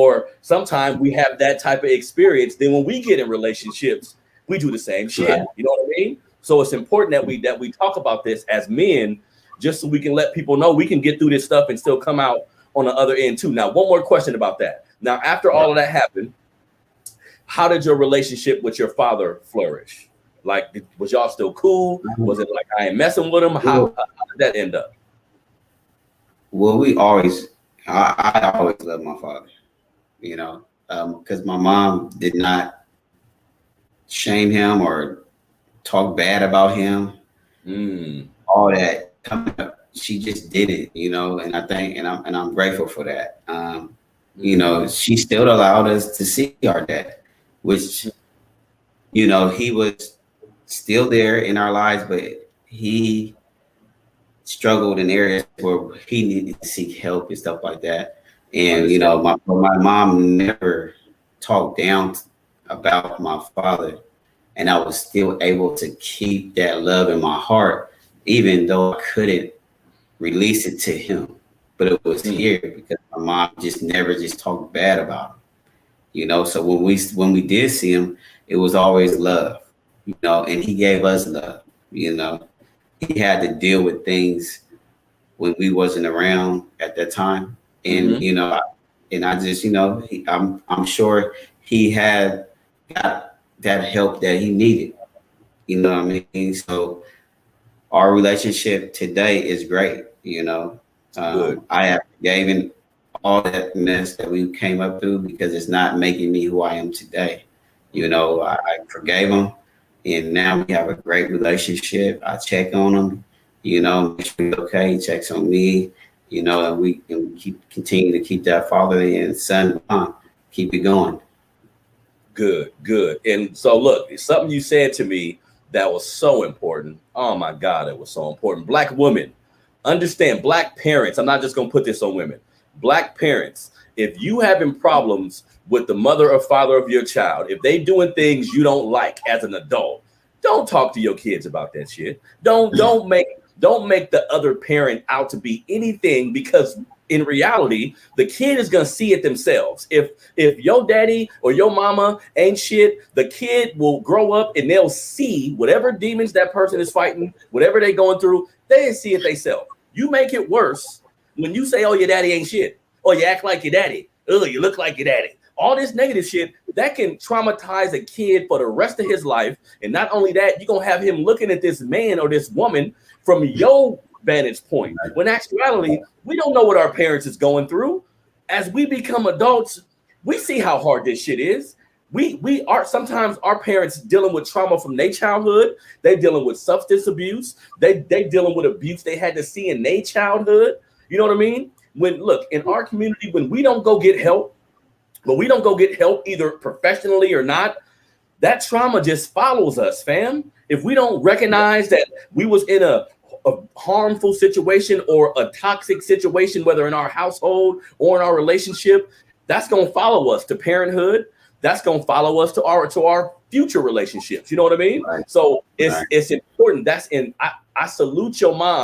Or sometimes we have that type of experience. Then when we get in relationships, we do the same shit. Right. You know what I mean? So it's important that we talk about this as men, just so we can let people know we can get through this stuff and still come out on the other end too. Now, one more question about that. Now, after all of that happened, how did your relationship with your father flourish? Like, was y'all still cool? Was it like I ain't messing with him? How did that end up? Well, I always loved my father, you know, because my mom did not shame him or talk bad about him. All that coming up, she just did it, you know, and I think, and I'm grateful for that. You know, she still allowed us to see our dad, which, you know, he was still there in our lives, but he struggled in areas where he needed to seek help and stuff like that. And, you know, my mom never talked down about my father, and I was still able to keep that love in my heart, even though I couldn't release it to him. But it was here because my mom just never just talked bad about him, you know. So when we did see him, it was always love, you know, and he gave us love, you know. He had to deal with things when we wasn't around at that time, and you know, I just, you know, I'm sure he had got that help that he needed, you know what I mean. So our relationship today is great, you know. I have forgiven all that mess that we came up through because it's not making me who I am today. You know, I forgave him, and now we have a great relationship. I check on him, you know, make sure he's okay. He checks on me, you know, and we continue to keep that fatherly and son bond, keep it going. Good. And so look, it's something you said to me that was so important. Oh my God, it was so important. Black women, understand, Black parents, I'm not just gonna put this on women. Black parents, if you having problems with the mother or father of your child, if they doing things you don't like as an adult, don't talk to your kids about that shit. Don't make the other parent out to be anything, because in reality, the kid is gonna see it themselves. If your daddy or your mama ain't shit, the kid will grow up and they'll see whatever demons that person is fighting, whatever they going through, they see it themselves. You make it worse when you say, "Oh, your daddy ain't shit," or "You act like your daddy," "Oh, you look like your daddy." All this negative shit that can traumatize a kid for the rest of his life. And not only that, you're gonna have him looking at this man or this woman from your vantage point. When actuality, we don't know what our parents is going through. As we become adults, we see how hard this shit is. We are sometimes our parents dealing with trauma from their childhood. They dealing with substance abuse. They dealing with abuse they had to see in their childhood. You know what I mean? When look in our community, when we don't go get help, either professionally or not, that trauma just follows us, fam. If we don't recognize that we was in a harmful situation or a toxic situation, whether in our household or in our relationship, that's going to follow us to parenthood. That's going to follow us to our future relationships. You know what I mean? Right. So it's important. I salute your mom.